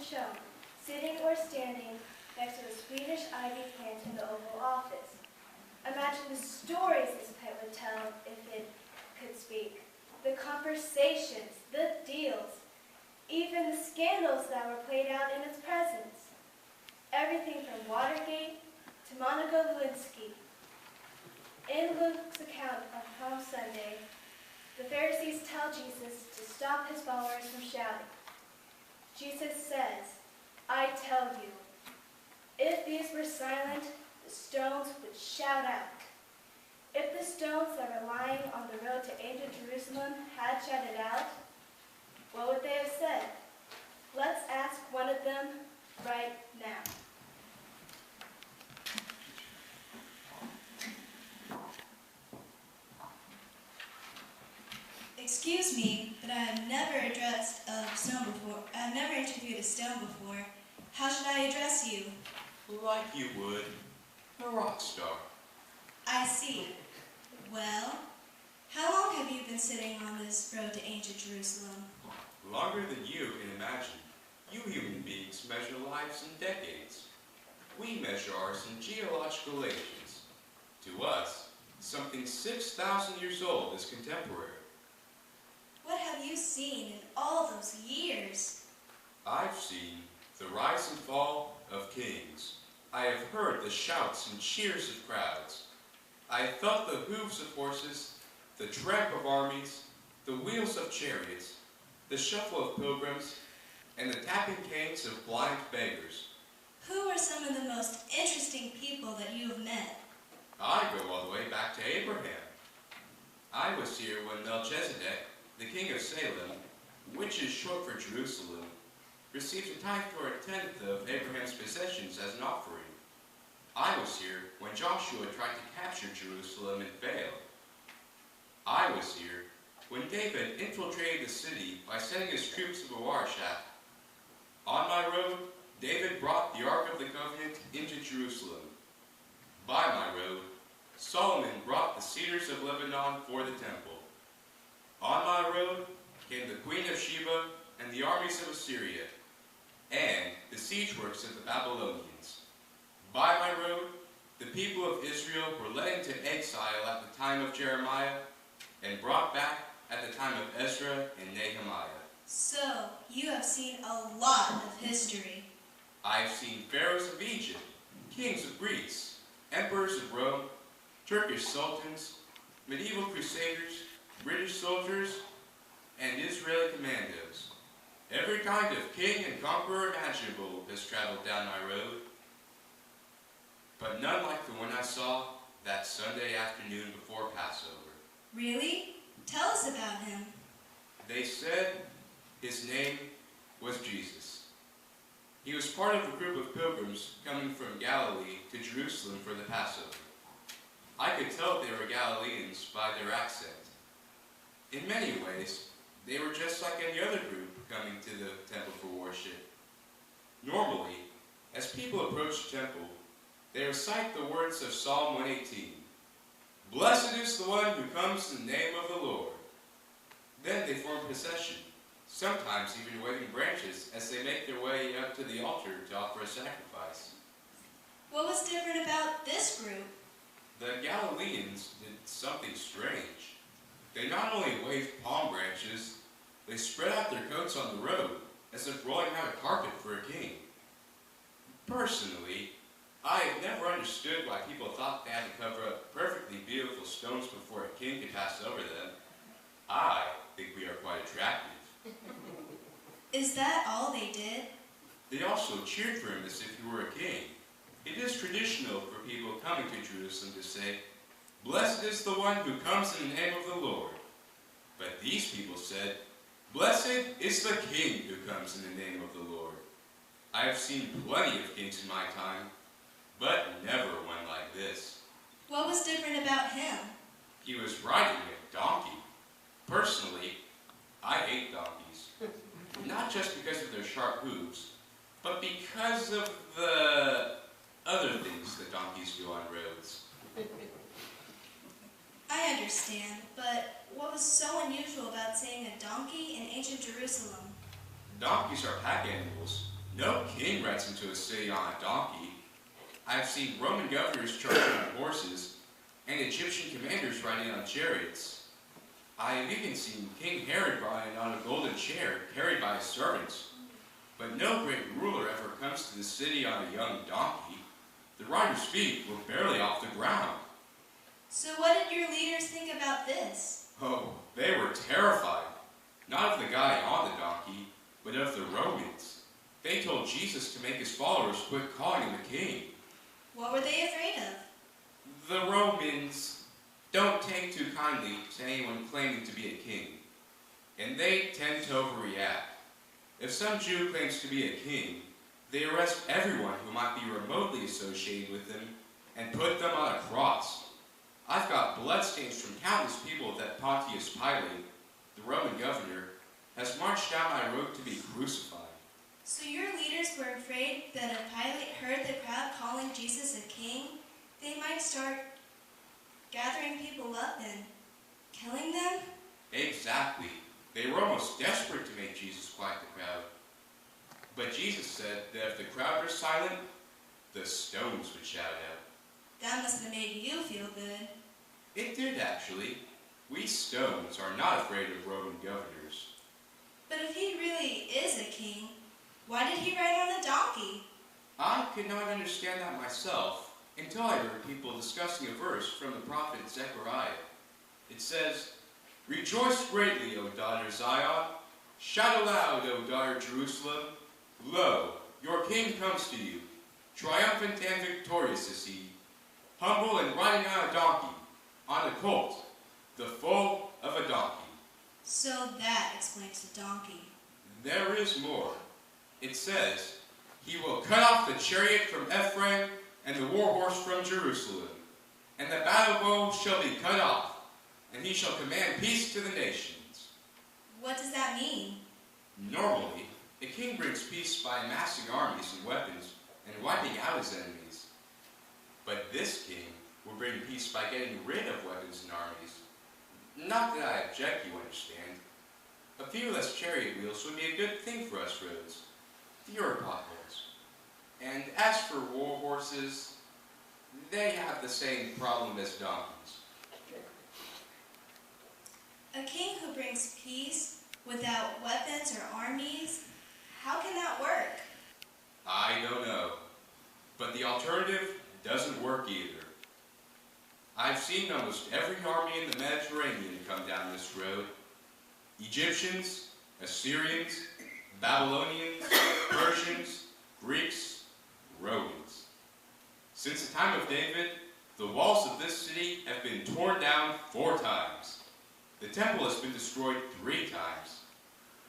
shown, sitting or standing next to a Swedish ivy plant in the Oval Office. Imagine the stories this pet would tell if it could speak, the conversations, the deals, even the scandals that were played out in its presence. Everything from Watergate to Monica Lewinsky. In Luke's account of Palm Sunday, the Pharisees tell Jesus to stop his followers from shouting. Jesus says, "I tell you, if these were silent, the stones would shout out." If the stones that were lying on the road to ancient Jerusalem had shouted out, what would they have said? Let's ask one of them right now. Excuse me, but I have never addressed a stone before. I have never interviewed a stone before. How should I address you? Like you would a rock star. I see. Well, how long have you been sitting on this road to ancient Jerusalem? Longer than you can imagine. You human beings measure lives in decades. We measure ours in geological ages. To us, something 6,000 years old is contemporary. What have you seen in all those years? I've seen the rise and fall of kings. I have heard the shouts and cheers of crowds. I have felt the hooves of horses, the tramp of armies, the wheels of chariots, the shuffle of pilgrims, and the tapping canes of blind beggars. Who are some of the most interesting people that you have met? I go all the way back to Abraham. I was here when Melchizedek, the king of Salem, which is short for Jerusalem, received a tithe for a tenth of Abraham's possessions as an offering. I was here when Joshua tried to capture Jerusalem and failed. I was here when David infiltrated the city by sending his troops to Warshap. On my road, David brought the Ark of the Covenant into Jerusalem. By my road, Solomon brought the cedars of Lebanon for the temple. On my road came the Queen of Sheba and the armies of Assyria, and the siege works of the Babylonians. By my road, the people of Israel were led into exile at the time of Jeremiah and brought back at the time of Ezra and Nehemiah. So, you have seen a lot of history. I have seen pharaohs of Egypt, kings of Greece, emperors of Rome, Turkish sultans, medieval crusaders, British soldiers, and Israeli commandos. Every kind of king and conqueror imaginable has traveled down my road, but none like the one I saw that Sunday afternoon before Passover. Really? Tell us about him. They said his name was Jesus. He was part of a group of pilgrims coming from Galilee to Jerusalem for the Passover. I could tell they were Galileans by their accent. In many ways, they were just like any other group coming to the temple for worship. Normally, as people approach the temple, they recite the words of Psalm 118. "Blessed is the one who comes in the name of the Lord." Then they form procession, sometimes even waving branches as they make their way up to the altar to offer a sacrifice. What was different about this group? The Galileans did something strange. They not only waved palm branches, they spread out their coats on the road, as if rolling out a carpet for a king. Personally, I have never understood why people thought they had to cover up perfectly beautiful stones before a king could pass over them. I think we are quite attractive. Is that all they did? They also cheered for him as if he were a king. It is traditional for people coming to Jerusalem to say, "Blessed is the one who comes in the name of the Lord." But these people said, "Blessed is the king who comes in the name of the Lord." I have seen plenty of kings in my time, but never one like this. What was different about him? He was riding a donkey. Personally, I hate donkeys. Not just because of their sharp hooves, but because of the other things that donkeys do on roads. I understand, but what was so unusual about seeing a donkey in ancient Jerusalem? Donkeys are pack animals, No king rides into a city on a donkey. I have seen Roman governors charging on horses, and Egyptian commanders riding on chariots. I have even seen King Herod riding on a golden chair carried by his servants. But no great ruler ever comes to the city on a young donkey. The rider's feet were barely off the ground. So what did your leaders think about this? Oh, they were terrified. Not of the guy on the donkey, but of the Romans. They told Jesus to make his followers quit calling him a king. What were they afraid of? The Romans don't take too kindly to anyone claiming to be a king, and they tend to overreact. If some Jew claims to be a king, they arrest everyone who might be remotely associated with him and put them on a cross. I've got bloodstains from countless people that Pontius Pilate, the Roman governor, has marched down my road to be crucified. So your leaders were afraid that if Pilate heard the crowd calling Jesus a king, they might start gathering people up and killing them? Exactly. They were almost desperate to make Jesus quiet the crowd. But Jesus said that if the crowd were silent, the stones would shout out. That must have made you feel good. It did, actually. We stones are not afraid of Roman governors. But if he really is a king, why did he ride on a donkey? I could not understand that myself until I heard people discussing a verse from the prophet Zechariah. It says, "Rejoice greatly, O daughter Zion. Shout aloud, O daughter Jerusalem. Lo, your king comes to you. Triumphant and victorious is he, humble and riding on a donkey, on a colt, the foal of a donkey." So that explains the donkey. There is more. It says, "He will cut off the chariot from Ephraim and the war horse from Jerusalem, and the battle bow shall be cut off, and he shall command peace to the nations." What does that mean? Normally, a king brings peace by amassing armies and weapons and wiping out his enemies. But this king will bring peace by getting rid of weapons and armies. Not that I object, you understand. A few less chariot wheels would be a good thing for us roads. Fewer potholes. And as for war horses, they have the same problem as donkeys. A king who brings peace without weapons or armies, how can that work? I don't know. But the alternative doesn't work either. I've seen almost every army in the Mediterranean come down this road. Egyptians, Assyrians, Babylonians, Persians, Greeks, Romans. Since the time of David, the walls of this city have been torn down 4 times. The temple has been destroyed 3 times.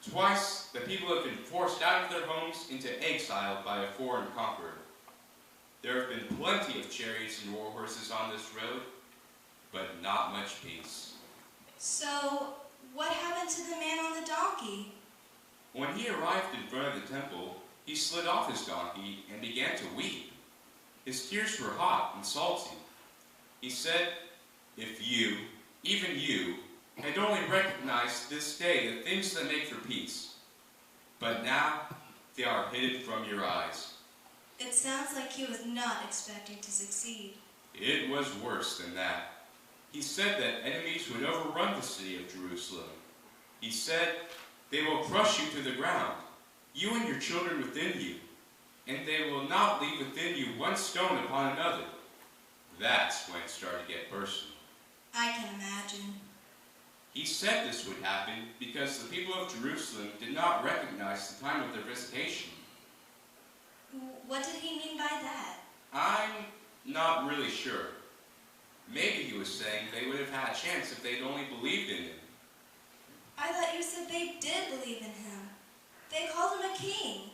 Twice, the people have been forced out of their homes into exile by a foreign conqueror. There have been plenty of chariots and war horses on this road, but not much peace. So, what happened to the man on the donkey? When he arrived in front of the temple, he slid off his donkey and began to weep. His tears were hot and salty. He said, "If you, even you, had only recognized this day the things that make for peace, but now they are hidden from your eyes." It sounds like he was not expecting to succeed. It was worse than that. He said that enemies would overrun the city of Jerusalem. He said, "They will crush you to the ground, you and your children within you, and they will not leave within you one stone upon another." That's when it started to get personal. I can imagine. He said this would happen because the people of Jerusalem did not recognize the time of their visitation. What did he mean by that? I'm not really sure. Maybe he was saying they would have had a chance if they'd only believed in him. I thought you said they did believe in him. They called him a king.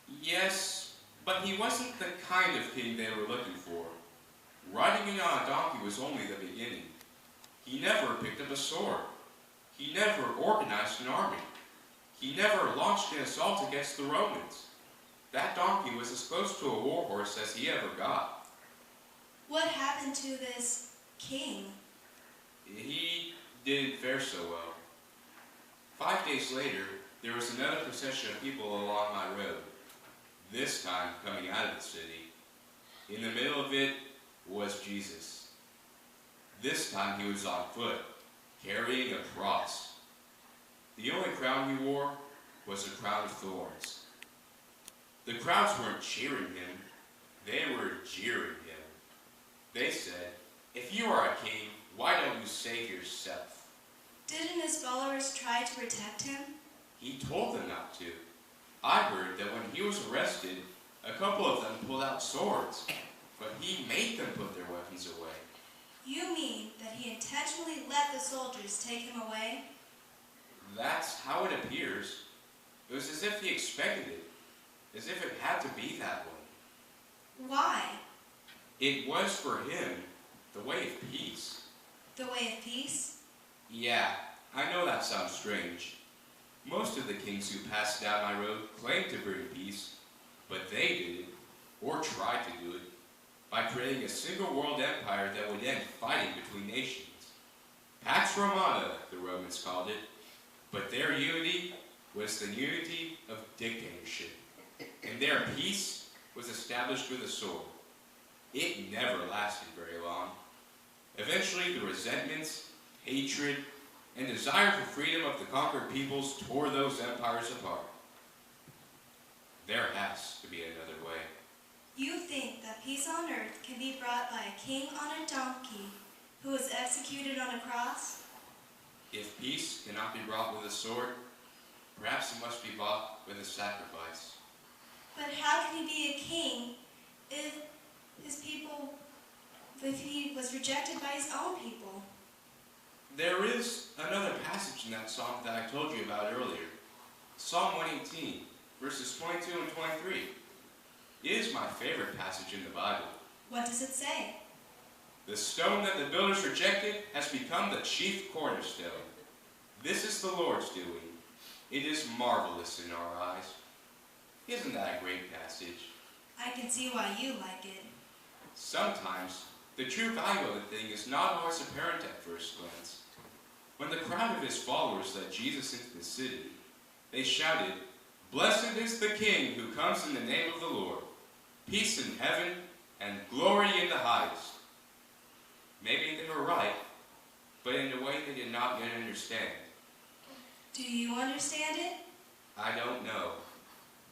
Yes, but he wasn't the kind of king they were looking for. Riding in on a donkey was only the beginning. He never picked up a sword. He never organized an army. He never launched an assault against the Romans. That donkey was as close to a war horse as he ever got. What happened to this king? He didn't fare so well. 5 days later, there was another procession of people along my road. this time coming out of the city. In the middle of it was Jesus. This time he was on foot, carrying a cross. The only crown he wore was a crown of thorns. The crowds weren't cheering him, they were jeering him. They said, "If you are a king, why don't you save yourself?" Didn't his followers try to protect him? He told them not to. I heard that when he was arrested, a couple of them pulled out swords, but he made them put their weapons away. You mean that he intentionally let the soldiers take him away? That's how it appears. It was as if he expected it, as if it had to be that way. Why? It was for him the way of peace. The way of peace? Yeah, I know that sounds strange. Most of the kings who passed down my road claimed to bring peace, but they did it, or tried to do it, by creating a single world empire that would end fighting between nations. Pax Romana, the Romans called it, but their unity was the unity of dictatorship, and their peace was established with a sword. It never lasted very long. Eventually, the resentments, hatred, and desire for freedom of the conquered peoples tore those empires apart. There has to be another way. You think that peace on earth can be brought by a king on a donkey who was executed on a cross? If peace cannot be brought with a sword, perhaps it must be bought with a sacrifice. But how can he be a king if he was rejected by his own people? There is another passage in that psalm that I told you about earlier. Psalm 118, verses 22 and 23. It is my favorite passage in the Bible. What does it say? The stone that the builders rejected has become the chief cornerstone. This is the Lord's doing. It is marvelous in our eyes. Isn't that a great passage? I can see why you like it. Sometimes, the true value of a thing is not always apparent at first glance. When the crowd of his followers led Jesus into the city, they shouted, "Blessed is the King who comes in the name of the Lord. Peace in heaven and glory in the highest." Maybe they were right, but in a way they did not yet understand. Do you understand it? I don't know,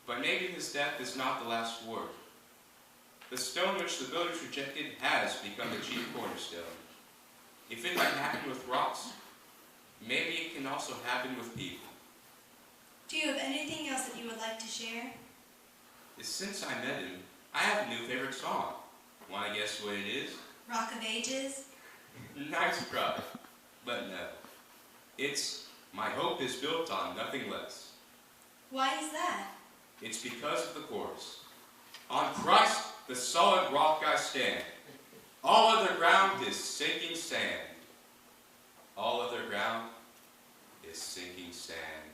but maybe his death is not the last word. The stone which the builders rejected has become the chief cornerstone. If it can happen with rocks, maybe it can also happen with people. Do you have anything else that you would like to share? Since I met him, I have a new favorite song. Want to guess what it is? Rock of Ages? Nice try, but no. It's "My Hope is Built on Nothing Less." Why is that? It's because of the chorus. "On Christ, the solid rock I stand. All other ground is sinking sand. All other ground is sinking sand."